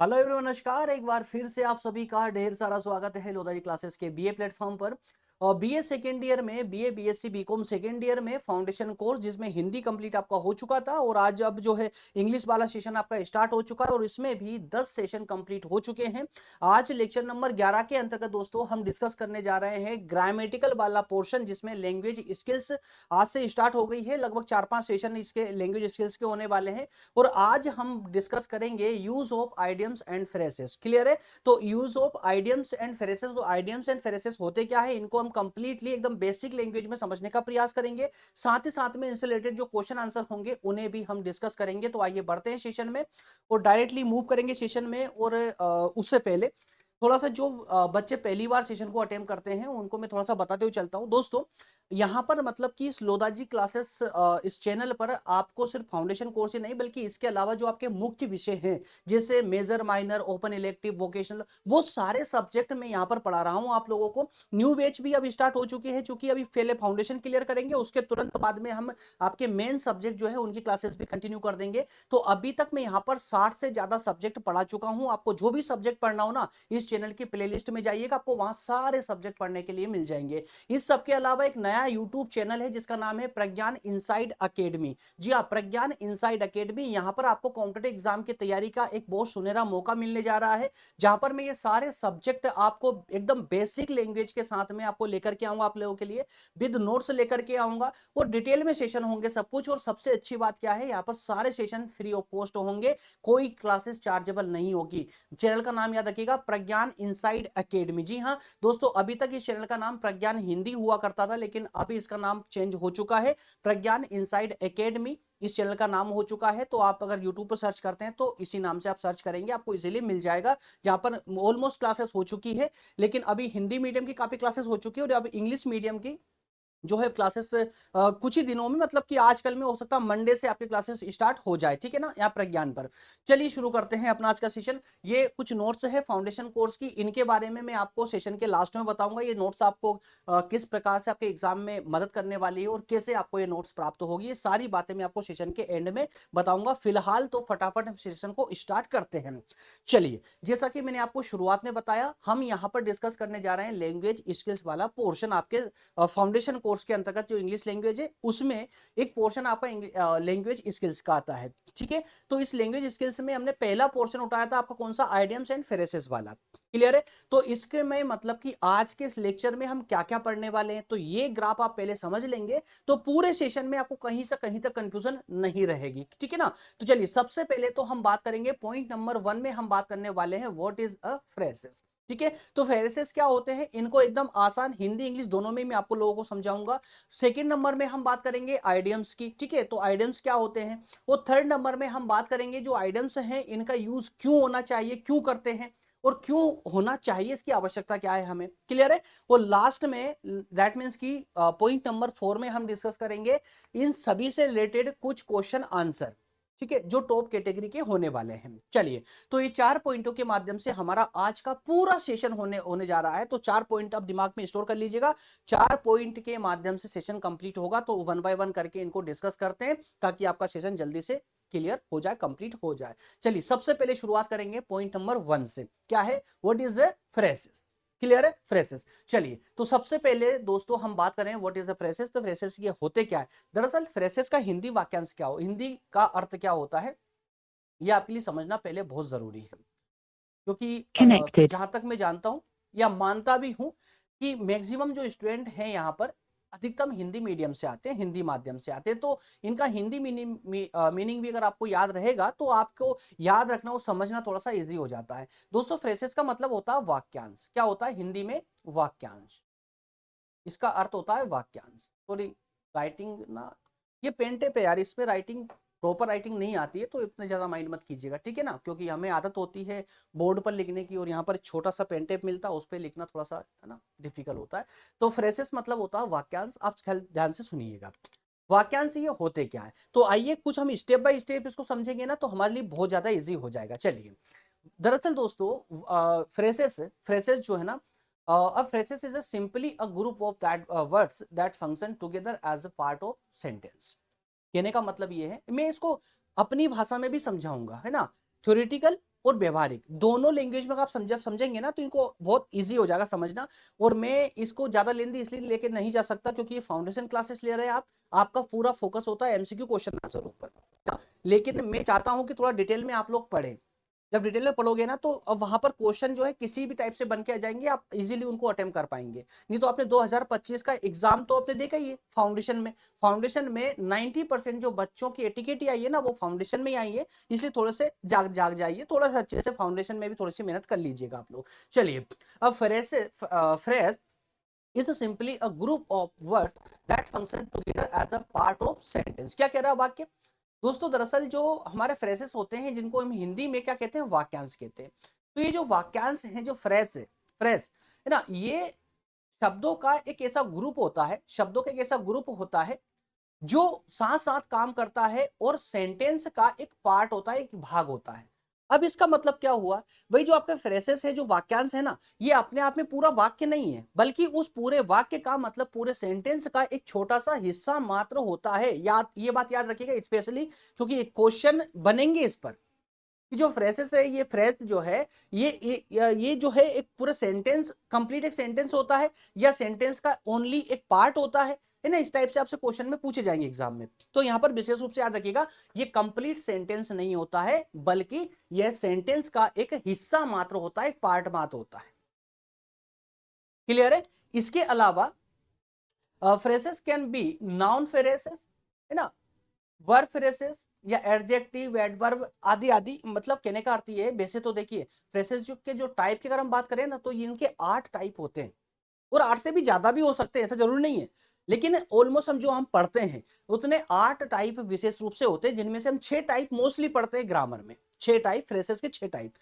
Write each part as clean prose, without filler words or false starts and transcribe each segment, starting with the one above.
Hello everyone, नमस्कार। एक बार फिर से आप सभी का ढेर सारा स्वागत है लोधा जी क्लासेस के बीए प्लेटफॉर्म पर। और बीए सेकेंड ईयर में BA BSc BCom second year में फाउंडेशन कोर्स जिसमें हिंदी कंप्लीट आपका हो चुका था और आज अब जो है इंग्लिश वाला सेशन आपका स्टार्ट हो चुका है और इसमें भी 10 सेशन कंप्लीट हो चुके हैं। आज लेक्चर नंबर 11 के अंतर्गत दोस्तों हम डिस्कस करने जा रहे हैं ग्रामेटिकल वाला पोर्शन जिसमें लैंग्वेज स्किल्स आज से स्टार्ट हो गई है। लगभग 4-5 सेशन इसके लैंग्वेज स्किल्स के होने वाले हैं और आज हम डिस्कस करेंगे use of idioms and phrases. Clear है? तो use of idioms and phrases, तो आइडियम्स एंड फ्रेसेस होते क्या है, इनको हम कंप्लीटली एकदम बेसिक लैंग्वेज में समझने का प्रयास करेंगे। साथ ही साथ में इनसे रिलेटेड जो क्वेश्चन आंसर होंगे उन्हें भी हम डिस्कस करेंगे। तो आइए बढ़ते हैं सेशन में और डायरेक्टली मूव करेंगे सेशन में। और उससे पहले थोड़ा सा जो बच्चे पहली बार सेशन को अटेम्प्ट करते हैं उनको मैं थोड़ा सा बताते हुए चलता हूं दोस्तों। यहाँ पर मतलब कि इस लोधाजी क्लासेस इस चैनल पर आपको सिर्फ फाउंडेशन कोर्स ही नहीं बल्कि इसके अलावा जो आपके मुख्य विषय हैं जैसे major, minor, open elective, vocational, वो सारे सब्जेक्ट मैं यहाँ पर पढ़ा रहा हूँ आप लोगों को। न्यू बैच भी अब स्टार्ट हो चुके हैं, चूंकि अभी पहले फाउंडेशन क्लियर करेंगे उसके तुरंत बाद में हम आपके मेन सब्जेक्ट जो है उनकी क्लासेस भी कंटिन्यू कर देंगे। तो अभी तक मैं यहाँ पर 60 से ज्यादा सब्जेक्ट पढ़ा चुका हूँ। आपको जो भी सब्जेक्ट पढ़ना हो ना, इस चैनल की प्लेलिस्ट में जाइएगा, आपको वहां सारे सब्जेक्ट पढ़ने के लिए मिल जाएंगे। इस सब के अलावा एक नया यूट्यूब चैनल है जिसका नाम है प्रज्ञान इनसाइड अकेडमी। जी हाँ, प्रज्ञान इनसाइड अकेडमी। यहाँ पर आपको कॉम्पिटेटिव एग्जाम की तैयारी का एक बहुत सुनहरा मौका मिलने जा रहा है, जहां पर मैं ये सारे सब्जेक्ट आपको एकदम बेसिक लैंग्वेज के साथ में आपको लेकर के आऊंगा, आप लोगों के लिए विद नोट्स लेकर के आऊंगा और डिटेल में सेशन होंगे सब कुछ। और सबसे अच्छी बात क्या है, यहाँ पर सारे सेशन फ्री ऑफ कॉस्ट होंगे, कोई क्लासेस चार्जेबल नहीं होगी। चैनल का नाम याद रखिएगा, प्रज्ञान इनसाइड अकेडमी। जी हाँ दोस्तों, अभी तक इस चैनल का नाम प्रज्ञान हिंदी हुआ करता था, लेकिन अभी इसका नाम चेंज हो चुका है, प्रज्ञान इनसाइड एकेडमी इस चैनल का नाम हो चुका है। तो आप अगर यूट्यूब पर सर्च करते हैं तो इसी नाम से आप सर्च करेंगे, आपको इजीली मिल जाएगा। जहां पर ऑलमोस्ट क्लासेस हो चुकी है, लेकिन अभी हिंदी मीडियम की काफी क्लासेस हो चुकी है और अब इंग्लिश मीडियम की जो है क्लासेस कुछ ही दिनों में, मतलब कि आजकल में हो सकता है मंडे से आपकी क्लासेस स्टार्ट हो जाए। ठीक है ना, यहाँ प्रज्ञान पर। चलिए शुरू करते हैं अपना आज का सेशन। ये कुछ नोट्स है फाउंडेशन कोर्स की, इनके बारे में मैं आपको सेशन के लास्ट में बताऊंगा। ये नोट्स आपको किस प्रकार से आपके एग्जाम में मदद करने वाली है और कैसे आपको ये नोट्स प्राप्त होगी, ये सारी बातें मैं आपको सेशन के एंड में बताऊंगा। फिलहाल तो फटाफट हम सेशन को स्टार्ट करते हैं। चलिए, जैसा कि मैंने आपको शुरुआत में बताया, हम यहाँ पर डिस्कस करने जा रहे हैं लैंग्वेज स्किल्स वाला पोर्शन। आपके फाउंडेशन कोर्स के अंतर्गत जो इंग्लिश लैंग्वेज है उसमें एक पोर्शन आपका लैंग्वेज स्किल्स का आता है। ठीक है, तो इस लैंग्वेज स्किल्स में हमने पहला पोर्शन उठाया था आपका कौन सा, आइडियम्स एंड फ्रेसेस वाला। क्लियर है? तो इसके में मतलब कि आज के इस लेक्चर में हम क्या क्या पढ़ने वाले हैं, तो ये ग्राफ आप पहले समझ लेंगे तो पूरे सेशन में आपको कहीं से कहीं तक कंफ्यूजन नहीं रहेगी। ठीक है ना? तो चलिए, सबसे पहले तो हम बात करेंगे पॉइंट नंबर 1 में हम बात करने वाले हैं व्हाट इज अ फ्रेसेस। ठीक है, तो फ्रेसेस क्या होते हैं, इनको एकदम आसान हिंदी इंग्लिश दोनों में मैं आपको लोगों को समझाऊंगा। सेकंड नंबर में हम बात करेंगे आइडियम्स की। ठीक है, तो आइडियम्स क्या होते हैं। वो थर्ड नंबर में हम बात करेंगे जो आइडियम्स हैं इनका यूज क्यों होना चाहिए, क्यों करते हैं और क्यों होना चाहिए, इसकी आवश्यकता क्या है हमें। क्लियर है? और लास्ट में दैट मीन्स की पॉइंट नंबर 4 में हम डिस्कस करेंगे इन सभी से रिलेटेड कुछ क्वेश्चन आंसर। ठीक है, जो टॉप कैटेगरी के होने वाले हैं। चलिए, तो ये 4 पॉइंटों के माध्यम से हमारा आज का पूरा सेशन होने होने जा रहा है। तो 4 पॉइंट आप दिमाग में स्टोर कर लीजिएगा, 4 पॉइंट के माध्यम से सेशन कंप्लीट होगा। तो वन बाय वन करके इनको डिस्कस करते हैं ताकि आपका सेशन जल्दी से क्लियर हो जाए, कंप्लीट हो जाए। चलिए, सबसे पहले शुरुआत करेंगे पॉइंट नंबर 1 से। क्या है, what is a phrases. Clear है? फ्रेसेस। चलिए, तो सबसे पहले दोस्तों हम बात करें व्हाट इज द फ्रेसेस। तो फ्रेसेस ये होते क्या है, दरअसल फ्रेसेस का हिंदी वाक्यांश क्या हो, हिंदी का अर्थ क्या होता है, ये आपके लिए समझना पहले बहुत जरूरी है। क्योंकि Connected. जहां तक मैं जानता हूं या मानता भी हूं कि मैक्सिमम जो स्टूडेंट हैं यहाँ पर अधिकतम हिंदी मीडियम से आते हैं, हिंदी माध्यम से आते हैं। तो इनका हिंदी मीनिंग भी अगर आपको याद रहेगा तो आपको याद रखना और समझना थोड़ा सा इजी हो जाता है। दोस्तों, फ्रेसेस का मतलब होता है वाक्यांश। क्या होता है हिंदी में, वाक्यांश। इसका अर्थ होता है वाक्यांश। सॉरी, राइटिंग ना, ये पेन टेप है यार, इसमें राइटिंग प्रॉपर राइटिंग नहीं आती है, तो इतने ज्यादा माइंड मत कीजिएगा। ठीक है ना, क्योंकि हमें आदत होती है बोर्ड पर लिखने की और यहाँ पर छोटा सा पेन टेप मिलता है, उस पर लिखना थोड़ा सा है ना डिफिकल्ट होता है। तो फ्रेसेस मतलब होता है वाक्यांश। आप ध्यान से सुनिएगा, वाक्यांश ये होते क्या है। तो आइए कुछ हम स्टेप बाय स्टेप इसको समझेंगे ना, तो हमारे लिए बहुत ज्यादा इजी हो जाएगा। चलिए, दरअसल दोस्तों फ्रेसेस फ्रेसेस जो है ना, a phrases is a simply a group of that words that function together as a part of sentence। कहने का मतलब ये है, मैं इसको अपनी भाषा में भी समझाऊंगा, है ना, थ्योरेटिकल और व्यवहारिक दोनों लैंग्वेज में आप समझेंगे ना तो इनको बहुत इजी हो जाएगा समझना। और मैं इसको ज्यादा लेंदी इसलिए लेके नहीं जा सकता क्योंकि ये फाउंडेशन क्लासेस ले रहे हैं आप, आपका पूरा फोकस होता है एमसीक्यू क्वेश्चन आंसर ऊपर, लेकिन मैं चाहता हूं कि थोड़ा डिटेल में आप लोग पढ़ें। जब डिटेल में पढ़ोगे ना तो अब वहां पर क्वेश्चन जो है किसी भी टाइप से बन के आ जाएंगे, आप इजीली उनको अटेम्प्ट कर पाएंगे। नहीं तो आपने 2025 का एग्जाम तो आपने देखा ही है फाउंडेशन में 90% जो बच्चों की एटिकेट आई है ना वो फाउंडेशन में ही आई है, इसलिए थोड़े से जाग जाइए, थोड़ा सा अच्छे से फाउंडेशन में भी थोड़ी सी मेहनत कर लीजिएगा आप लोग। चलिए अब phrase is simply a group of words that function together as a part of sentence। क्या कह रहा है वाक्य दोस्तों, दरअसल जो हमारे फ्रेजेस होते हैं जिनको हम हिंदी में क्या कहते हैं, वाक्यांश कहते हैं। तो ये जो वाक्यांश है, जो फ्रेज है ना, ये शब्दों का एक ऐसा ग्रुप होता है, शब्दों का एक ऐसा ग्रुप होता है जो साथ साथ काम करता है और सेंटेंस का एक पार्ट होता है, एक भाग होता है। अब इसका मतलब क्या हुआ, वही जो आपके फ्रेसेस है, जो वाक्यांश है ना, ये अपने आप में पूरा वाक्य नहीं है, बल्कि उस पूरे वाक्य का मतलब पूरे सेंटेंस का एक छोटा सा हिस्सा मात्र होता है। याद, ये बात याद रखिएगा स्पेशली, क्योंकि क्वेश्चन बनेंगे इस पर कि जो फ्रेसेस है, ये फ्रेज जो है, ये जो है एक पूरा सेंटेंस, कंप्लीट एक सेंटेंस होता है या सेंटेंस का ओनली एक पार्ट होता है ना। इस टाइप से आपसे क्वेश्चन में पूछे जाएंगे एग्जाम में। तो यहां पर विशेष रूप से याद रखिएगा, ये कंप्लीट सेंटेंस नहीं होता है, बल्कि यह सेंटेंस का एक हिस्सा मात्र होता है, एक पार्ट मात्र होता है। क्लियर है। इसके अलावा phrases can be noun phrases, है ना, वर्ब फ्रेसेस या एडजेक्टिव, एडवर्ब आदि आदि। मतलब कहने का अर्थ ये है, वैसे तो देखिए फ्रेसेस के जो टाइप की अगर हम बात करें ना तो इनके 8 टाइप होते हैं, और 8 से भी ज्यादा भी हो सकते हैं, ऐसा जरूरी नहीं है, लेकिन ऑलमोस्ट हम जो हम पढ़ते हैं उतने 8 टाइप विशेष रूप से होते हैं, जिनमें से हम 6 टाइप मोस्टली पढ़ते हैं ग्रामर में। 6 टाइप फ्रेसेस के 6 टाइप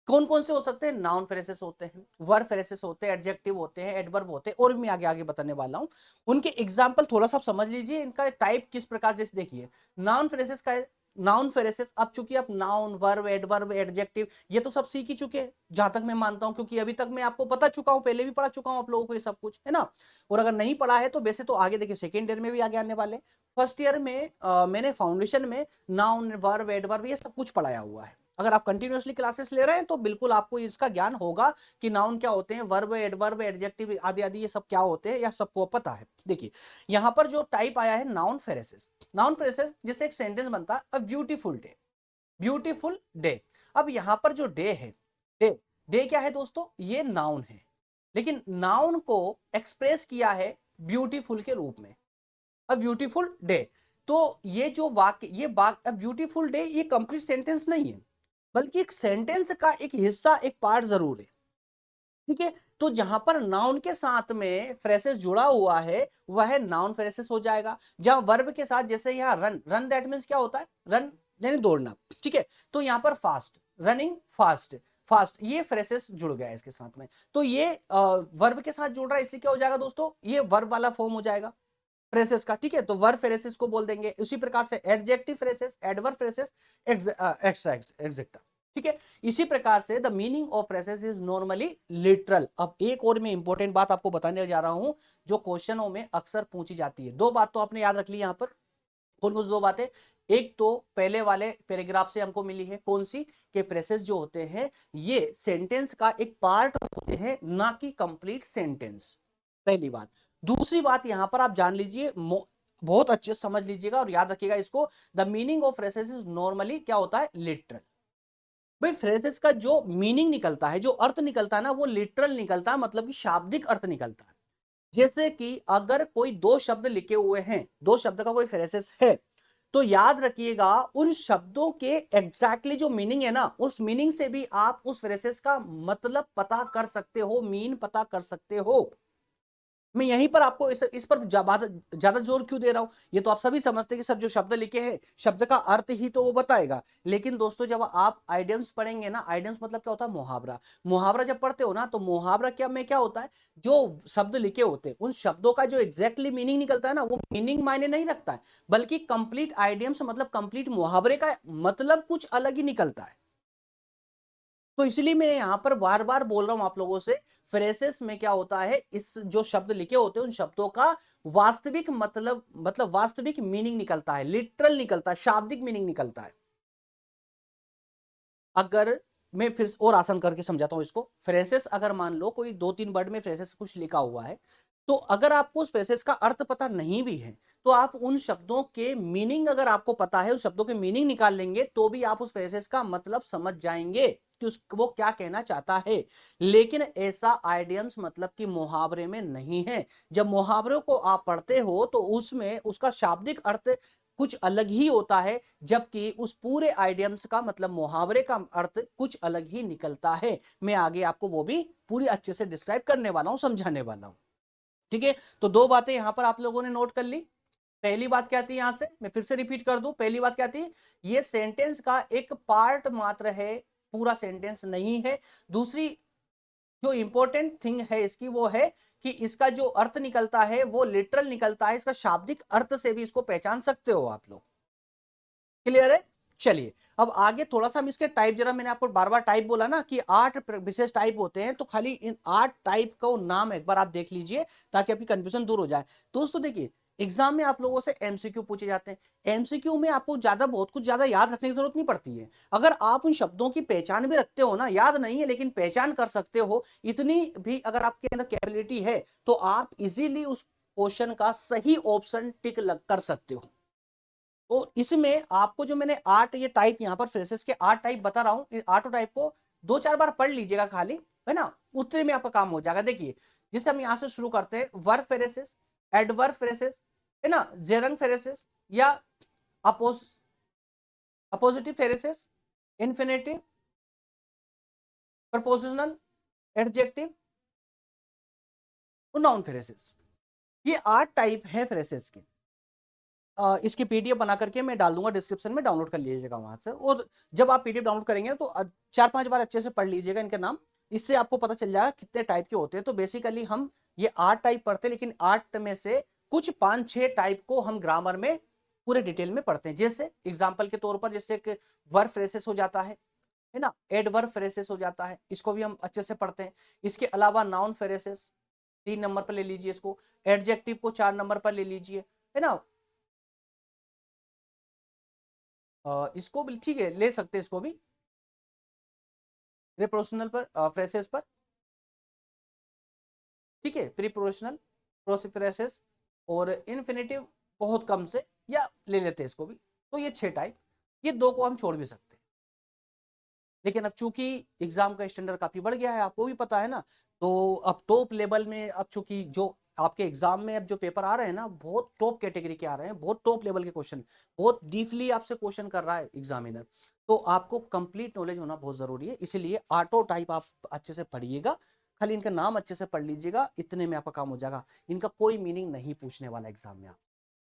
कौन कौन से हो सकते हैं, नाउन फ्रेसेस होते हैं, वर्ब फ्रेसेस होते हैं, एडजेक्टिव होते हैं, एडवर्ब होते हैं, और भी मैं आगे आगे बताने वाला हूं। उनके एग्जांपल थोड़ा सा समझ लीजिए, इनका टाइप किस प्रकार से। देखिए नाउन फ्रेसेस का, नाउन फ्रेसेस, अब चूंकि आप नाउन, वर्ब, एडवर्ब, एडजेक्टिव ये तो सब सीख ही चुके हैं जहां तक मैं मानता हूं, क्योंकि अभी तक मैं आपको बता चुका हूं, पहले भी पढ़ा चुका हूं आप लोगों को ये सब कुछ, है ना। और अगर नहीं पढ़ा है तो वैसे तो आगे देखिए सेकेंड ईयर में भी आगे आने वाले, फर्स्ट ईयर में मैंने फाउंडेशन में नाउन, वर्ब, एडवर्ब ये सब कुछ पढ़ाया हुआ है। अगर आप कंटिन्यूअसली क्लासेस ले रहे हैं तो बिल्कुल आपको इसका ज्ञान होगा कि नाउन क्या होते हैं, वर्ब, एडवर्ब, एडजेक्टिव आदि आदि ये सब क्या होते हैं, या सबको पता है। देखिए यहां पर जो टाइप आया है नाउन फ्रेसेस, नाउन फ्रेसेस जिससे एक सेंटेंस बनता है, a beautiful day, beautiful day. अब यहां पर जो डे है, डे डे क्या है दोस्तों, ये नाउन है, लेकिन नाउन को एक्सप्रेस किया है ब्यूटीफुल के रूप में, अ ब्यूटीफुल डे। तो ये जो वाक्य, ये वाक्य ब्यूटीफुल डे, ये कंप्लीट सेंटेंस नहीं है, बल्कि एक सेंटेंस का एक हिस्सा, एक पार्ट जरूर है। ठीक है, तो जहां पर नाउन के साथ में फ्रेसेस जुड़ा हुआ है वह नाउन फ्रेसेस हो जाएगा। जहां वर्ब के साथ, जैसे यहाँ रन, रन दैट मींस क्या होता है, रन यानी दौड़ना। ठीक है, तो यहां पर फास्ट, रनिंग फास्ट, फास्ट ये फ्रेसेस जुड़ गया है इसके साथ में। तो ये वर्ब के साथ जुड़ रहा है, इसलिए क्या हो जाएगा दोस्तों, ये वर्ब वाला फॉर्म हो जाएगा फ्रेसेस का। ठीक है, तो वर्ब फ्रेसेस को बोल देंगे। उसी प्रकार से adjective phrases, adverb phrases, extra etcetera. ठीक है, इसी प्रकार से the meaning of phrases is normally literal. अब एक और मैं इंपॉर्टेंट बात आपको बताने जा रहा हूं जो क्वेश्चनों में अक्सर पूछी जाती है। दो बात तो आपने याद रख ली यहां पर, कौन कौन सी दो बातें, एक तो पहले वाले पैराग्राफ से हमको मिली है, कौन सी, कि फ्रेसेस जो होते हैं ये सेंटेंस का एक पार्ट होते हैं, ना कि कंप्लीट सेंटेंस, पहली बात। दूसरी बात यहां पर आप जान लीजिए, बहुत अच्छे से समझ लीजिएगा और याद रखिएगा इसको, the meaning of phrases is normally क्या होता है, लिटरल। भाई फ्रेजेस का जो मीनिंग निकलता है, जो अर्थ निकलता है ना, वो लिटरल निकलता है, मतलब कि शाब्दिक अर्थ निकलता है। जैसे कि अगर कोई दो शब्द लिखे हुए हैं, दो शब्द का कोई फ्रेजेस है, तो याद रखिएगा उन शब्दों के एग्जैक्टली जो मीनिंग है ना, उस मीनिंग से भी आप उस फ्रेजेस का मतलब पता कर सकते हो, मीन पता कर सकते हो। मैं यहीं पर आपको इस पर ज्यादा जोर क्यों दे रहा हूं, ये तो आप सभी समझते हैं कि सर जो शब्द लिखे हैं शब्द का अर्थ ही तो वो बताएगा। लेकिन दोस्तों जब आप आइडियम्स पढ़ेंगे ना, आइडियम्स मतलब क्या होता है, मुहावरा। मुहावरा जब पढ़ते हो ना तो मुहावरा क्या में क्या होता है, जो शब्द लिखे होते हैं उन शब्दों का जो एग्जैक्टली मीनिंग निकलता है ना, वो मीनिंग मायने नहीं रखता है, बल्कि कंप्लीट आइडियम्स मतलब कंप्लीट मुहावरे का मतलब कुछ अलग ही निकलता है। तो इसलिए मैं यहां पर बार बार बोल रहा हूं आप लोगों से, फ्रेसेस में क्या होता है, इस जो शब्द लिखे होते हैं उन शब्दों का वास्तविक मतलब वास्तविक मीनिंग निकलता है, लिटरल निकलता है, शाब्दिक मीनिंग निकलता है। अगर मैं फिर और आसान करके समझाता हूं इसको। फ्रेसेस अगर मान लो कोई 2-3 वर्ड में फ्रेसेस कुछ लिखा हुआ है, तो अगर आपको उस फ्रेसेस का अर्थ पता नहीं भी है तो आप उन शब्दों के मीनिंग, अगर आपको पता है उस शब्दों के मीनिंग निकाल लेंगे तो भी आप उस फ्रेसेस का मतलब समझ जाएंगे कि वो क्या कहना चाहता है। लेकिन ऐसा आइडियम्स मतलब कि मुहावरे में नहीं है। जब मुहावरों को आप पढ़ते हो तो उसमें उसका शाब्दिक अर्थ कुछ अलग ही होता है, जबकि उस पूरे आइडियम्स का मतलब मुहावरे का अर्थ कुछ अलग ही निकलता है। मैं आगे आपको वो भी पूरी अच्छे से डिस्क्राइब करने वाला हूं, समझाने वाला हूं। ठीक है, तो दो बातें यहां पर आप लोगों ने नोट कर ली। पहली बात क्या थी, यहां से मैं फिर से रिपीट कर दूं, पहली बात क्या थी, ये सेंटेंस का एक पार्ट मात्र है, पूरा सेंटेंस नहीं है। दूसरी जो इंपॉर्टेंट थिंग है इसकी वो है कि इसका जो अर्थ निकलता है वो लिटरल निकलता है, इसका शाब्दिक अर्थ से भी इसको पहचान सकते हो आप लोग। क्लियर है? चलिए अब आगे थोड़ा सा हम इसके टाइप, जरा मैंने आपको बार बार टाइप बोला ना कि 8 विशेष टाइप होते हैं, तो खाली इन 8 टाइप का नाम एक बार आप देख लीजिए ताकि आपकी कंफ्यूजन दूर हो जाए। दोस्तों देखिए, एग्जाम में आप लोगों से एमसीक्यू पूछे जाते हैं। एमसीक्यू में आपको बहुत कुछ ज्यादा याद रखने की जरूरत नहीं पड़ती है। अगर आप उन शब्दों की पहचान भी रखते हो ना, याद नहीं है लेकिन पहचान कर सकते हो, इतनी भी अगर आपके अंदर कैपेबिलिटी है तो आप इजीली उस क्वेश्चन का सही ऑप्शन टिक कर सकते हो। तो इसमें आपको जो मैंने 8 ये टाइप यहां पर फ्रेसेस के 8 टाइप बता रहा हूं, इन 8 टाइप को 2-4 बार पढ़ लीजिएगा खाली, है ना, उतने में आपका काम हो जाएगा। देखिए जिसे हम यहां से शुरू करते हैं, वर्ब फ्रेसेस, एडवर्ब फ्रेसेस, है ना, जेरंग फ्रेसेस या appositive phrases, infinitive, prepositional, adjective, noun phrases. ये 8 टाइप है फ्रेसेस के। इसकी पीडीएफ बना करके मैं डाल दूंगा डिस्क्रिप्शन में, डाउनलोड कर लीजिएगा वहां से। और जब आप पीडीएफ डाउनलोड करेंगे तो 4-5 बार अच्छे से पढ़ लीजिएगा इनके नाम, इससे आपको पता चल जाएगा कितने टाइप के होते हैं। तो बेसिकली हम ये 8 टाइप पढ़ते हैं, लेकिन 8 में से कुछ 5-6 टाइप को हम ग्रामर में पूरे डिटेल में पढ़ते हैं। जैसे एग्जाम्पल के तौर पर, जैसे एक वर्ब फ्रेसेस हो जाता है ना, एडवर्ब फ्रेसेस हो जाता है, इसको भी हम अच्छे से पढ़ते हैं। इसके अलावा नाउन फ्रेसेस 3 नंबर पर ले लीजिए इसको, एडजेक्टिव को 4 नंबर पर ले लीजिए, है ना, इसको भी ठीक है, ले सकते हैं इसको भी प्रीपोजिशनल पर, फ्रेसेस पर, ठीक है, प्रीपोजिशनल, फ्रेसेस और इन्फिनेटिव बहुत कम से, या ले लेते हैं इसको भी। तो ये 6 टाइप, ये 2 को हम छोड़ भी सकते हैं। लेकिन अब चूंकि एग्जाम का स्टैंडर्ड काफी बढ़ गया है, आपको भी पता है ना, तो अब टॉप लेवल में, अब चूंकि जो आपके एग्जाम में अब जो पेपर आ रहे हैं ना, बहुत टॉप कैटेगरी के आ रहे हैं, बहुत टॉप लेवल के क्वेश्चन, बहुत डीपली आपसे क्वेश्चन कर रहा है एग्जामिनर। तो आपको कंप्लीट नॉलेज होना बहुत जरूरी है, इसीलिए ऑटो टाइप आप अच्छे से पढ़िएगा, खाली इनका नाम अच्छे से पढ़ लीजिएगा, इतने में आपका काम हो जाएगा। इनका कोई मीनिंग नहीं पूछने वाला एग्जाम में, आप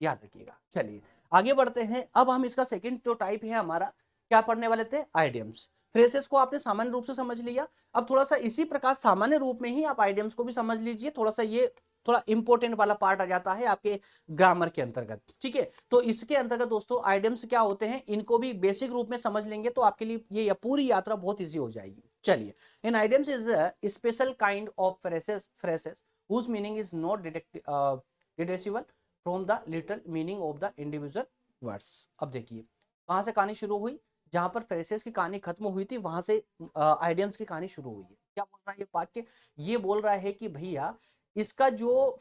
याद रखिएगा। चलिए आगे बढ़ते हैं। अब हम इसका सेकंड जो टाइप है हमारा, क्या पढ़ने वाले थे, आइडियम्स। फ्रेसेस को आपने सामान्य रूप से समझ लिया, अब थोड़ा सा इसी प्रकार सामान्य रूप में ही आप आइडियम्स को भी समझ लीजिए। थोड़ा सा ये थोड़ा इंपॉर्टेंट वाला पार्ट आ जाता है आपके ग्रामर के अंतर्गत, ठीक है। तो इसके अंतर्गत दोस्तों आइडियम्स क्या होते हैं, इनको भी बेसिक रूप में समझ लेंगे तो आपके लिए ये पूरी यात्रा बहुत ईजी हो जाएगी। चलिए, इन idioms is a special kind of phrases whose meaning is not deducible from the literal meaning of the individual words. अब देखिए कहां से कहानी शुरू हुई, जहां पर फ्रेसेस की कहानी खत्म हुई थी वहां से आइडियम्स की कहानी शुरू हुई है। क्या बोल रहा है ये वाक्य, ये बोल रहा है कि भैया इसका जो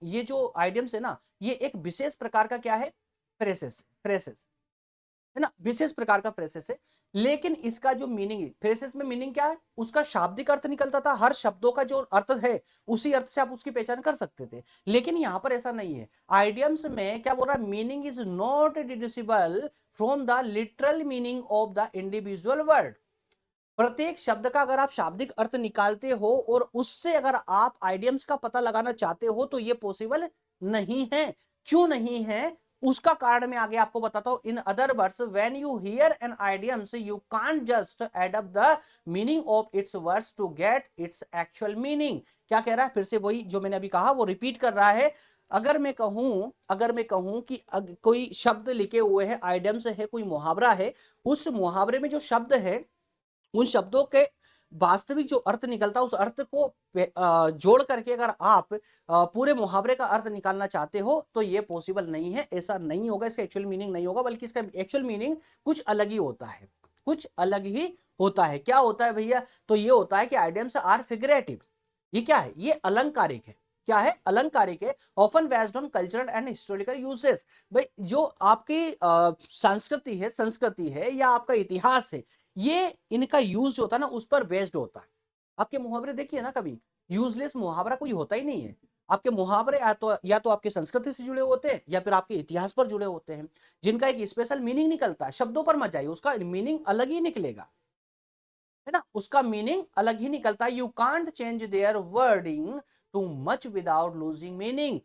ये जो आइडियम्स है ना, ये एक विशेष प्रकार का क्या है, फ्रेसेस फ्रेसेस है ना, विशेष प्रकार का फ्रेसेस है। लेकिन इसका जो मीनिंग, फ्रेसेस में मीनिंग क्या है, उसका शाब्दिक अर्थ निकलता था, हर शब्दों का जो अर्थ है उसी अर्थ से आप उसकी पहचान कर सकते थे। लेकिन यहां पर ऐसा नहीं है, आइडियम्स में क्या बोल रहा है, meaning is not deducible from the literal meaning of the individual word. प्रत्येक शब्द का अगर आप शाब्दिक अर्थ निकालते हो और उससे अगर आप आइडियम्स का पता लगाना चाहते हो तो ये पॉसिबल नहीं है। क्यों नहीं है, उसका कारण मैं आगे आपको बताता हूं। In other words, when you hear an idioms you can't just add up the meaning of its words to get its actual meaning. क्या कह रहा है, फिर से वही जो मैंने अभी कहा वो रिपीट कर रहा है। अगर मैं कहूं कि कोई शब्द लिखे हुए हैं, आइडियम्स है, कोई मुहावरा है, उस मुहावरे में जो शब्द है उन शब्दों के वास्तविक जो अर्थ निकलता है उस अर्थ को जोड़ करके अगर आप पूरे मुहावरे का अर्थ निकालना चाहते हो तो ये पॉसिबल नहीं है, ऐसा नहीं होगा, इसका एक्चुअल मीनिंग नहीं होगा, बल्कि इसका एक्चुअल मीनिंग कुछ अलग ही होता है। कुछ अलग ही होता है। क्या होता है भैया? तो ये होता है कि आइडियम्स आर फिगरेटिव। ये क्या है? ये अलंकारिक है। क्या है? अलंकारिक है। Often based on cultural and historical uses. भाई जो आपकी संस्कृति है, संस्कृति है या आपका इतिहास है, ये इनका यूज होता है ना, उस पर बेस्ड होता है। आपके मुहावरे देखिए ना, कभी यूजलेस मुहावरा कोई होता ही नहीं है। आपके मुहावरे या तो आपकी संस्कृति से जुड़े होते हैं या फिर आपके इतिहास पर जुड़े होते हैं, जिनका एक स्पेशल मीनिंग निकलता है। शब्दों पर मत जाइए, उसका मीनिंग अलग ही निकलेगा, है ना, उसका मीनिंग अलग ही निकलता है। You can't change their wording too much without losing meaning.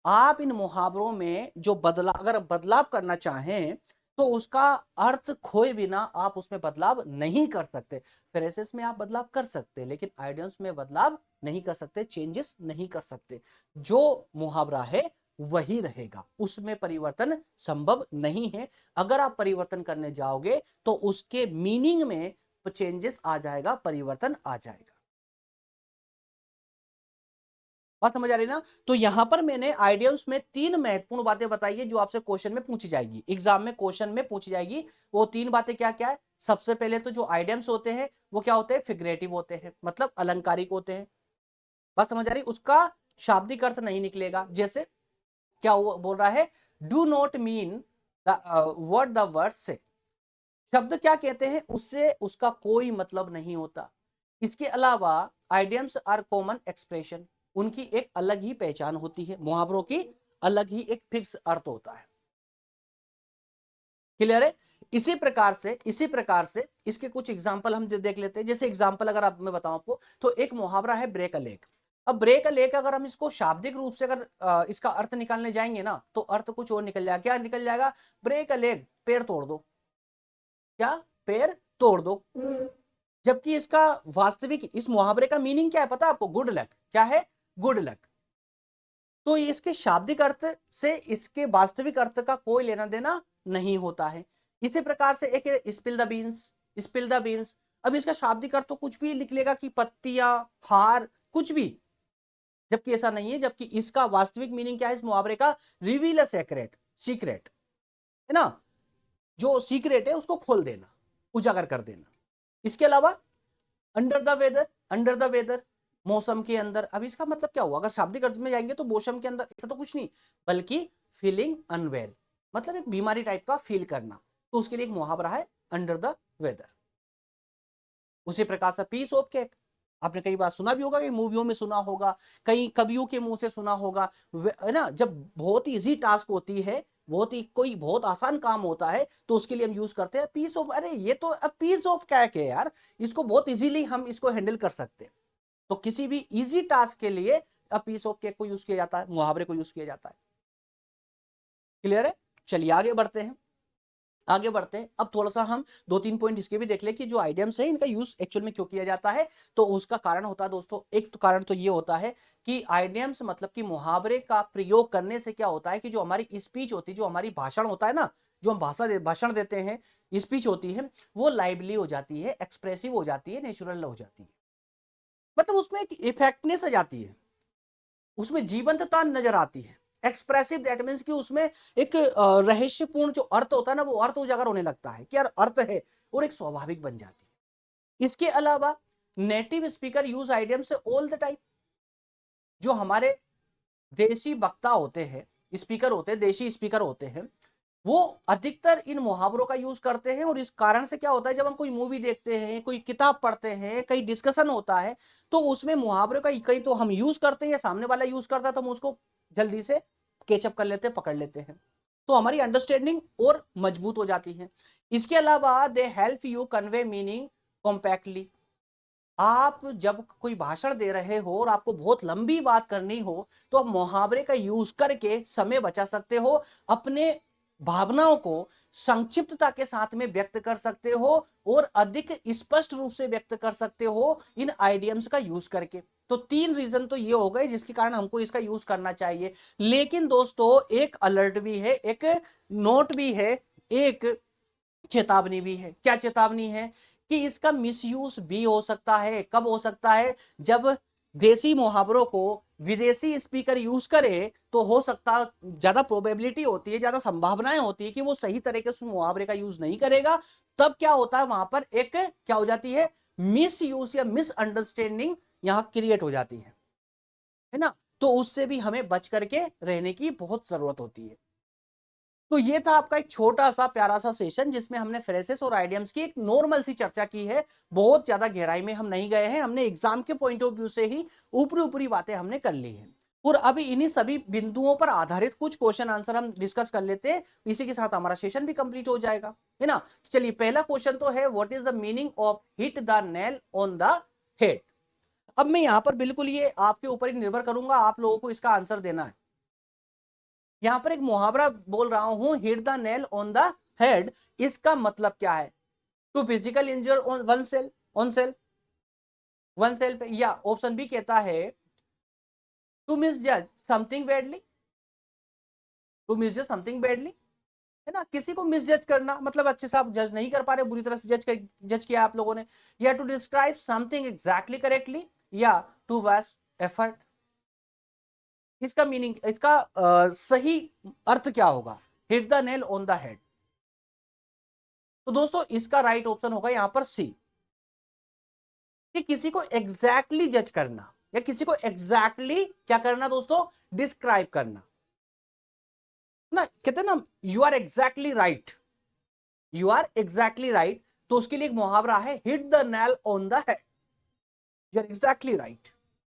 आप इन मुहावरों में जो अगर बदलाव करना चाहें तो उसका अर्थ खोए बिना आप उसमें बदलाव नहीं कर सकते। फ्रेसेस में आप बदलाव कर सकते हैं लेकिन आइडियम्स में बदलाव नहीं कर सकते, चेंजेस नहीं कर सकते। जो मुहावरा है वही रहेगा, उसमें परिवर्तन संभव नहीं है। अगर आप परिवर्तन करने जाओगे तो उसके मीनिंग में चेंजेस आ जाएगा, परिवर्तन आ जाएगा। बात समझ आ रही ना? तो यहां पर मैंने आइडियम्स में 3 महत्वपूर्ण बातें बताई है जो आपसे क्वेश्चन में पूछी जाएगी, एग्जाम में क्वेश्चन में पूछी जाएगी। वो 3 बातें क्या क्या है? सबसे पहले तो जो आइडियम्स होते हैं वो क्या होते हैं? फिगरेटिव होते हैं, मतलब अलंकारिक होते हैं। बात समझ आ रही? उसका शाब्दिक अर्थ नहीं निकलेगा। जैसे क्या वो बोल रहा है? Do not mean what the word से। शब्द क्या कहते हैं उससे उसका कोई मतलब नहीं होता। इसके अलावा आइडियम्स आर कॉमन एक्सप्रेशन, उनकी एक अलग ही पहचान होती है। मुहावरों की अलग ही एक फिक्स अर्थ होता है। क्लियर है? इसी प्रकार से इसके कुछ एग्जांपल हम देख लेते हैं। जैसे एग्जांपल अगर आप मैं बताऊं आपको, तो एक मुहावरा है ब्रेक अ लेग। अब ब्रेक अ लेग अगर हम इसको शाब्दिक रूप से अगर इसका अर्थ निकालने जाएंगे ना तो अर्थ कुछ और निकल जाएगा। क्या निकल जाएगा? ब्रेक अ लेग, पैर तोड़ दो। क्या? पैर तोड़ दो। जबकि इसका वास्तविक इस मुहावरे का मीनिंग क्या है पता है आपको? Good luck. क्या है? Good luck. तो इसके शाब्दिक अर्थ से इसके वास्तविक अर्थ का कोई लेना देना नहीं होता है। इसी प्रकार से एक spill the beans, spill the beans. अब इसका शाब्दिक अर्थ तो कुछ भी लिख लेगा कि पत्तियां, हार, कुछ भी, जबकि ऐसा नहीं है। जबकि इसका वास्तविक मीनिंग क्या है इस मुहावरे का? रिवील अ सीक्रेट, सीक्रेट, है ना, जो सीक्रेट है उसको खोल देना, उजागर कर देना। इसके अलावा under the weather, under the weather, मौसम के अंदर। अब इसका मतलब क्या हुआ? अगर शाब्दिक अर्थ में जाएंगे तो मौसम के अंदर ऐसा तो कुछ नहीं, बल्कि फीलिंग अनवेल, मतलब एक बीमारी टाइप का फील करना। तो उसके लिए एक मुहावरा है अंडर द वेदर। उसी प्रकार से पीस ऑफ केक, आपने कई बार सुना भी होगा, कई मूवियों में सुना होगा, कई कवियों के मुंह से सुना होगा, है ना। जब बहुत इजी टास्क होती है, कोई बहुत आसान काम होता है तो उसके लिए हम यूज करते हैं पीस ऑफ। अरे ये तो अब पीस ऑफ केक है यार, इसको बहुत इजीली हम इसको हैंडल कर सकते हैं। तो किसी भी इजी टास्क के लिए अब पीस ऑफ केक को यूज किया जाता है, मुहावरे को यूज किया जाता है। क्लियर है? चलिए आगे बढ़ते हैं, आगे बढ़ते हैं। अब थोड़ा सा हम 2-3 पॉइंट इसके भी देख ले कि जो आइडियम्स है इनका यूज एक्चुअल में क्यों किया जाता है। तो उसका कारण होता है दोस्तों, एक तो कारण तो ये होता है कि आइडियम्स मतलब कि मुहावरे का प्रयोग करने से क्या होता है कि जो हमारी स्पीच होती है, जो हमारी भाषण होता है ना, जो हम भाषण देते हैं, स्पीच होती है, वो लाइवली हो जाती है, एक्सप्रेसिव हो जाती है, नेचुरल हो जाती है। मतलब उसमें एक इफेक्टनेस आ जाती है, उसमें जीवंतता नजर आती है। एक्सप्रेसिव दैट मींस कि उसमें एक रहस्यपूर्ण जो अर्थ होता है ना, वो अर्थ उजागर होने लगता है कि यार अर्थ है, और एक स्वाभाविक बन जाती है। इसके अलावा नेटिव स्पीकर यूज आइडियम से ऑल द टाइम। जो हमारे देशी वक्ता होते हैं, स्पीकर होते हैं, देशी स्पीकर होते हैं, वो अधिकतर इन मुहावरों का यूज करते हैं। और इस कारण से क्या होता है, जब हम कोई मूवी देखते हैं, कोई किताब पढ़ते हैं, कई डिस्कशन होता है, तो उसमें मुहावरे का कई तो हम यूज करते हैं या सामने वाला यूज करता है, तो हम उसको जल्दी से कैचअप कर लेते हैं, पकड़ लेते हैं। तो हमारी अंडरस्टैंडिंग और मजबूत हो जाती है। इसके अलावा they help you convey meaning compactly. आप जब कोई भाषण दे रहे हो और आपको बहुत लंबी बात करनी हो, तो आप मुहावरे का यूज करके समय बचा सकते हो, अपने भावनाओं को संक्षिप्तता के साथ में व्यक्त कर सकते हो और अधिक स्पष्ट रूप से व्यक्त कर सकते हो इन आइडियम्स का यूज करके। तो 3 रीजन तो ये हो गए जिसके कारण हमको इसका यूज करना चाहिए। लेकिन दोस्तों एक अलर्ट भी है, एक नोट भी है, एक चेतावनी भी है। क्या चेतावनी है? कि इसका मिसयूज भी हो सकता है। कब हो सकता है? जब देसी मुहावरों को विदेशी स्पीकर यूज करे तो हो सकता, ज्यादा प्रोबेबिलिटी होती है, ज्यादा संभावनाएं होती है कि वो सही तरीके से मुहावरे का यूज नहीं करेगा। तब क्या होता है, वहां पर एक क्या हो जाती है, मिस यूज या मिसअंडरस्टैंडिंग यहां क्रिएट हो जाती है ना। तो उससे भी हमें बच करके रहने की बहुत जरूरत होती है। तो ये था आपका एक छोटा सा प्यारा सा सेशन जिसमें हमने फ्रेसेस और आइडियम्स की एक नॉर्मल सी चर्चा की है। बहुत ज्यादा गहराई में हम नहीं गए हैं, हमने एग्जाम के पॉइंट ऑफ व्यू से ही ऊपरी ऊपरी बातें हमने कर ली हैं। और अभी इन्हीं सभी बिंदुओं पर आधारित कुछ क्वेश्चन आंसर हम डिस्कस कर लेते हैं, इसी के साथ हमारा सेशन भी कंप्लीट हो जाएगा, है ना। तो चलिए, पहला क्वेश्चन तो है, what is the meaning of hit the nail on the head. अब मैं यहां पर बिल्कुल ये आपके ऊपर ही निर्भर करूंगा, आप लोगों को इसका आंसर देना है। यहां पर एक मुहावरा बोल रहा हूं, hit the nail on the head, इसका मतलब क्या है, to physical injure on oneself, या ऑप्शन बी कहता है to misjudge something badly, to misjudge something badly, है ना, किसी को मिसजज करना, मतलब अच्छे से आप जज नहीं कर पा रहे, बुरी तरह से जज किया आप लोगों ने, या to describe something exactly correctly, या टू वेस्ट एफर्ट। इसका मीनिंग, इसका सही अर्थ क्या होगा, hit the nail on the head. तो दोस्तों इसका राइट ऑप्शन होगा यहां पर सी, कि किसी को एग्जैक्टली जज करना, या किसी को एग्जैक्टली क्या करना दोस्तों, डिस्क्राइब करना ना। कहते हैं ना, you are exactly right, you are exactly right, तो उसके लिए एक मुहावरा है, hit the nail on the head, you are exactly right.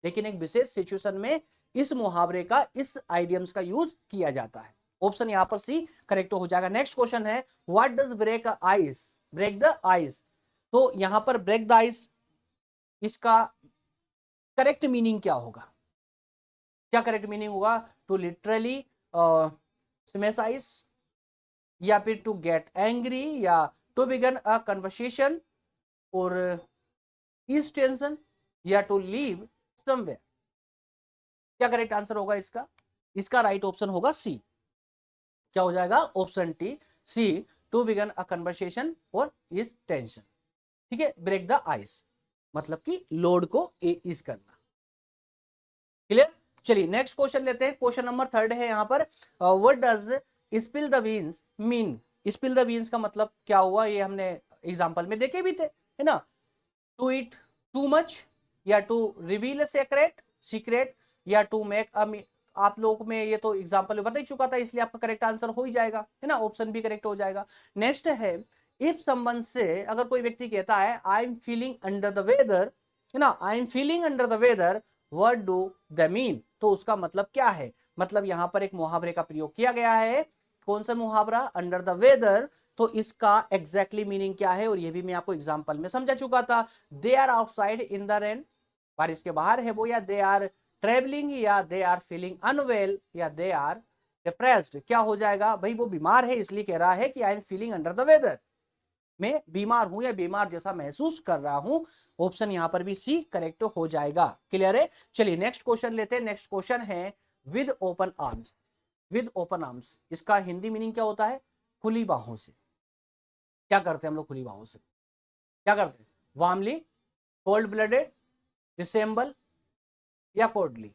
लेकिन एक विशेष सिचुएशन में इस मुहावरे का, इस आइडियम्स का यूज किया जाता है। ऑप्शन यहां पर सी करेक्ट हो जाएगा। नेक्स्ट क्वेश्चन है, what does break the ice. तो यहां पर ब्रेक द आइस, इसका करेक्ट मीनिंग क्या होगा, क्या करेक्ट मीनिंग होगा, टू लिटरली स्मैश आइस, या फिर टू गेट एंग्री, या टू बिगन अ कन्वर्सेशन, और इज टेंशन, या टू लीव समवेयर। क्या करेक्ट आंसर होगा इसका, इसका राइट ऑप्शन होगा सी, क्या हो जाएगा, option T, C, to begin a conversation और इज टेंशन। ठीक है, ब्रेक द आइस मतलब कि लोड को इज करना। क्लियर। चलिए नेक्स्ट क्वेश्चन लेते हैं, क्वेश्चन नंबर 3 है यहां पर, what does spill the beans mean. Spill the beans का मतलब क्या हुआ, ये हमने एग्जांपल में देखे भी थे, है ना। टू इट टू मच, या टू रिवील सीक्रेट, या टू मेक आप लोग में ये तो एग्जांपल में बता ही चुका था, इसलिए आपका करेक्ट आंसर हो ही जाएगा, है ना, ऑप्शन बी करेक्ट हो जाएगा। नेक्स्ट है, इफ समवन से, अगर कोई व्यक्ति कहता है I am feeling under the weather, है ना, I am feeling under the weather, what do the mean. तो उसका मतलब क्या है, मतलब यहां पर एक मुहावरे का प्रयोग किया गया है, कौन सा मुहावरा, अंडर द वेदर। तो इसका एग्जैक्टली मीनिंग क्या है, और ये भी मैं आपको एग्जांपल में समझा चुका था, they are outside in the rain, बारिश के बाहर है वो, या दे आर ट्रेवलिंग, या दे आर फीलिंग अनवेल, या दे आर डिप्रेस्ड। क्या हो जाएगा भाई, वो बीमार है इसलिए कह रहा है कि I am feeling under the weather, मैं बीमार हूं या बीमार जैसा महसूस कर रहा हूं। ऑप्शन यहां पर भी सी करेक्ट हो जाएगा। क्लियर है। चलिए नेक्स्ट क्वेश्चन लेते हैं। नेक्स्ट क्वेश्चन है, with open arms. With open arms, इसका हिंदी मीनिंग क्या होता है, खुली बाहों से। क्या करते हैं हम लोग खुली बाहों से, क्या करते हैं, वार्मली, कोल्ड ब्लडेड, डिसेंबल, या कोल्डली।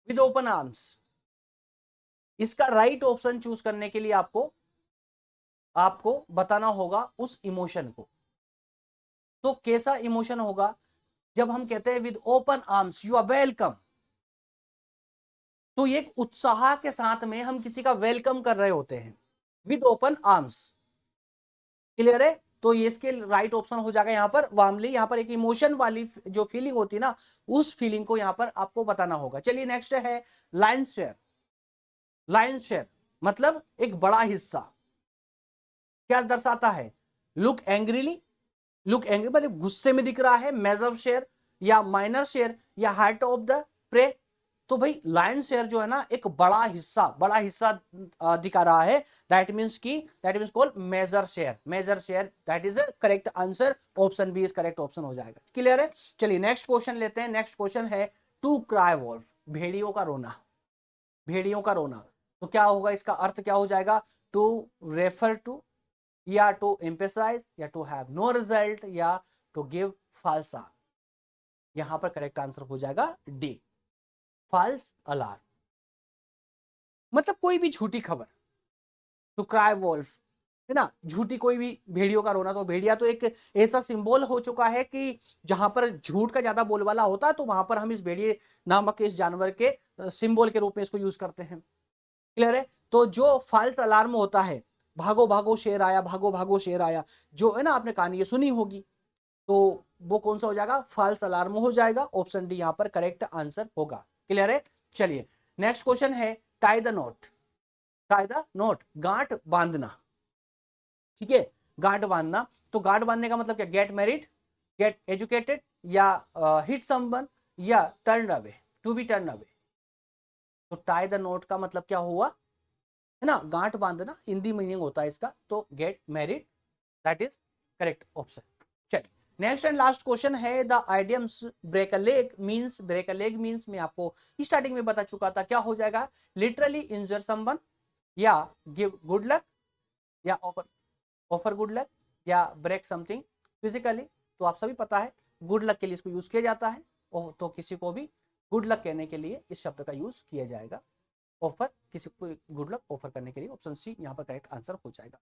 विद ओपन आर्म्स, इसका राइट ऑप्शन चूज करने के लिए आपको आपको बताना होगा उस इमोशन को। तो कैसा इमोशन होगा, जब हम कहते हैं with open arms you are welcome, तो ये उत्साह के साथ में हम किसी का वेलकम कर रहे होते हैं, विद ओपन आर्म्स। क्लियर है। तो ये इसके राइट ऑप्शन हो जाएगा यहां पर वार्मली, यहां पर एक इमोशन वाली जो फीलिंग होती है ना, उस फीलिंग को यहां पर आपको बताना होगा। चलिए नेक्स्ट है, लाइन शेयर। लाइन शेयर मतलब एक बड़ा हिस्सा, क्या दर्शाता है, लुक एंग्रीली, लुक एंग्री मतलब गुस्से में दिख रहा है, मेजर शेयर, या माइनर शेयर, या हार्ट ऑफ द प्रे। तो भाई लायन शेयर जो है ना, एक बड़ा हिस्सा दिखा रहा है, that means called major share. Major share that is correct answer, option B is correct option हो जाएगा। क्लियर है। चलिए नेक्स्ट क्वेश्चन लेते हैं। नेक्स्ट क्वेश्चन है, टू क्राई वॉल्फ, भेड़ियों का रोना। भेड़ियों का रोना, तो क्या होगा, इसका अर्थ क्या हो जाएगा, टू रेफर टू, या टू एम्फेसाइज, या टू हैव नो रिजल्ट, या टू गिव फाल्स आंसर। यहां पर करेक्ट आंसर हो जाएगा डी, फॉल्स अलार्म। मतलब कोई भी झूठी खबर, टू क्राई वॉल्फ, है ना, झूठी कोई भी भेड़ियों का रोना, तो भेड़िया तो एक ऐसा सिंबल हो चुका है कि जहां पर झूठ का ज्यादा बोलबाला होता है तो वहां पर हम इस भेड़िए नामक इस जानवर के सिंबल के रूप में इसको यूज करते हैं। क्लियर है? तो जो फॉल्स अलार्म होता है, भागो भागो शेर आया, भागो भागो शेर आया, जो है ना आपने कहानी ये सुनी होगी, तो वो कौन सा हो जाएगा? फॉल्स अलार्म हो जाएगा। ऑप्शन डी यहां पर करेक्ट आंसर होगा। क्लियर है? चलिए नेक्स्ट क्वेश्चन है tie the not. Tie the not, गांठ बांधना। ठीक है, गांठ बांधना, तो गांठ बांधने का मतलब क्या? गेट मैरिड, गेट एजुकेटेड, या हिट समवन, या turn away, to be turn away. तो टाई द नोट का मतलब क्या हुआ, है ना, गांठ बांधना हिंदी मीनिंग होता है इसका, तो get married, that is correct option. चलिए नेक्स्ट एंड लास्ट क्वेश्चन है the idioms break a leg means. Break a leg means मैं आपको स्टार्टिंग में बता चुका था, क्या हो जाएगा? लिटरली इंजर समवन, या गिव गुड लक, या ऑफर ऑफर गुड लक, या ब्रेक समथिंग फिजिकली। तो आप सभी पता है गुड लक के लिए इसको यूज किया जाता है, तो किसी को भी गुड लक कहने के लिए इस शब्द का यूज किया जाएगा। ऑफर, किसी को गुड लक ऑफर करने के लिए ऑप्शन सी यहां पर करेक्ट आंसर हो जाएगा।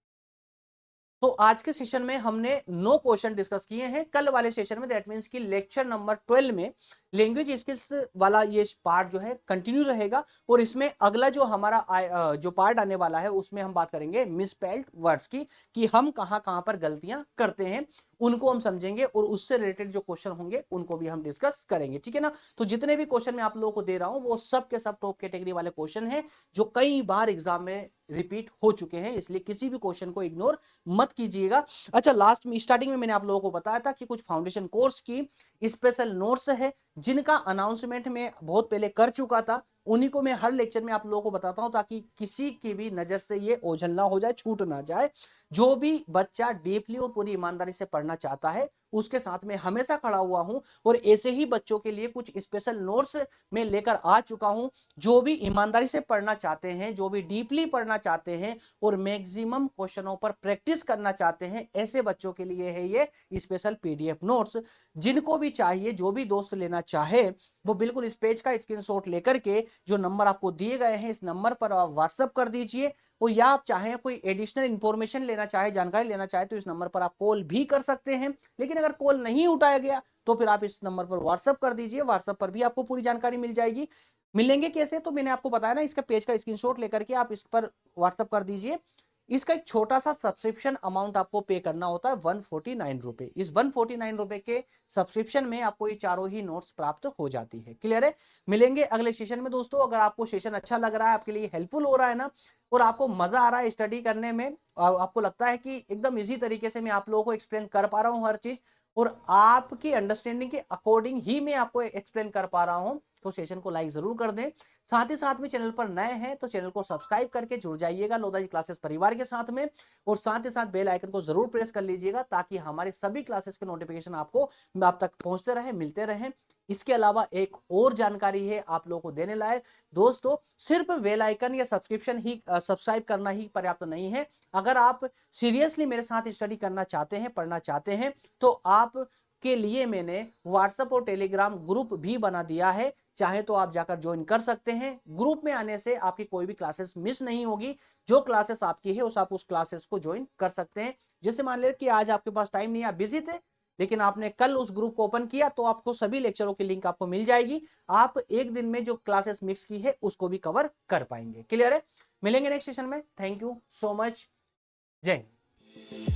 तो आज के सेशन में हमने 9 क्वेश्चन डिस्कस किए हैं। कल वाले सेशन में दैट मींस कि लेक्चर नंबर 12 में लैंग्वेज स्किल्स वाला ये पार्ट जो है कंटिन्यू रहेगा, और इसमें अगला जो हमारा जो पार्ट आने वाला है उसमें हम बात करेंगे मिसस्पेल्ड वर्ड्स की, कि हम कहां कहां पर गलतियां करते हैं उनको हम समझेंगे, और उससे रिलेटेड जो क्वेश्चन होंगे उनको भी हम डिस्कस करेंगे। ठीक है ना? तो जितने भी क्वेश्चन मैं आप लोगों को दे रहा हूं वो सब के सब टॉप कैटेगरी वाले क्वेश्चन हैं जो कई बार एग्जाम में रिपीट हो चुके हैं, इसलिए किसी भी क्वेश्चन को इग्नोर मत कीजिएगा। अच्छा, लास्ट में स्टार्टिंग में मैंने आप लोगों को बताया था कि कुछ फाउंडेशन कोर्स की स्पेशल नोट्स है जिनका अनाउंसमेंट में बहुत पहले कर चुका था, उन्हीं को मैं हर लेक्चर में आप लोगों को बताता हूं ताकि किसी की भी नजर से ये ओझल ना हो जाए, छूट ना जाए। जो भी बच्चा डीपली और पूरी ईमानदारी से पढ़ना चाहता है उसके साथ में हमेशा खड़ा हुआ हूं, और ऐसे ही बच्चों के लिए कुछ स्पेशल नोट्स में लेकर आ चुका हूं। जो भी ईमानदारी से पढ़ना चाहते हैं, जो भी डीपली पढ़ना चाहते हैं और मैक्सिमम क्वेश्चनों पर प्रैक्टिस करना चाहते हैं, ऐसे बच्चों के लिए है ये स्पेशल पीडीएफ नोट्स। जिनको भी चाहिए, जो भी दोस्त लेना चाहे, वो बिल्कुल इस पेज का स्क्रीनशॉट लेकर के जो नंबर आपको दिए गए हैं इस नंबर पर आप व्हाट्सएप कर दीजिए, और या आप चाहें कोई एडिशनल इंफॉर्मेशन लेना चाहे, जानकारी लेना चाहे, तो इस नंबर पर आप कॉल भी कर सकते हैं। लेकिन अगर कॉल नहीं उठाया गया तो फिर आप इस नंबर पर व्हाट्सएप कर दीजिए, व्हाट्सएप पर भी आपको पूरी जानकारी मिल जाएगी। मिलेंगे कैसे? तो मैंने आपको बताया ना, इसका पेज का स्क्रीनशॉट लेकर के आप इस पर व्हाट्सएप कर दीजिए। इसका एक छोटा सा सब्सक्रिप्शन अमाउंट आपको पे करना होता है 149 रुपए। इस 149 रुपए के सब्सक्रिप्शन में आपको ये चारों ही नोट्स प्राप्त हो जाती है। क्लियर है? मिलेंगे अगले सेशन में दोस्तों। अगर आपको सेशन अच्छा लग रहा है, आपके लिए हेल्पफुल हो रहा है ना, और आपको मजा आ रहा है स्टडी करने में, और आपको लगता है कि एकदम इजी तरीके से मैं आप लोगों को एक्सप्लेन कर पा रहा हूं हर चीज, और आपकी अंडरस्टैंडिंग के अकॉर्डिंग ही मैं आपको एक्सप्लेन कर पा रहा हूं, तो सेशन को लाइक जरूर कर दें। साथ ही साथ में चैनल पर नए हैं तो चैनल को सब्सक्राइब करके जुड़ जाइएगा लोधा जी क्लासेस परिवार के साथ में, और साथ ही साथ बेल आइकन को जरूर प्रेस कर लीजिएगा ताकि हमारे सभी क्लासेस के नोटिफिकेशन आपको आप तक पहुंचते रहे, मिलते रहे। इसके अलावा एक और जानकारी है आप लोगों को देने लायक दोस्तों, सिर्फ बेल आइकन या सब्सक्रिप्शन ही सब्सक्राइब करना ही पर्याप्त नहीं है। अगर आप सीरियसली मेरे साथ स्टडी करना चाहते हैं, पढ़ना चाहते हैं, तो आप के लिए मैंने व्हाट्सएप और टेलीग्राम ग्रुप भी बना दिया है। चाहे तो आप जाकर ज्वाइन कर सकते हैं। ग्रुप में आने से आपकी कोई भी क्लासेस मिस नहीं होगी। जो क्लासेस आपकी है उस आप उस क्लासेस को ज्वाइन कर सकते हैं। जैसे मान ले कि आज आपके पास टाइम नहीं, आप बिजी थे, लेकिन आपने कल उस ग्रुप को ओपन किया तो आपको सभी लेक्चरों की लिंक आपको मिल जाएगी। आप एक दिन में जो क्लासेस मिक्स की है उसको भी कवर कर पाएंगे। क्लियर है? मिलेंगे नेक्स्ट सेशन में। Thank you so much. जय हिंद।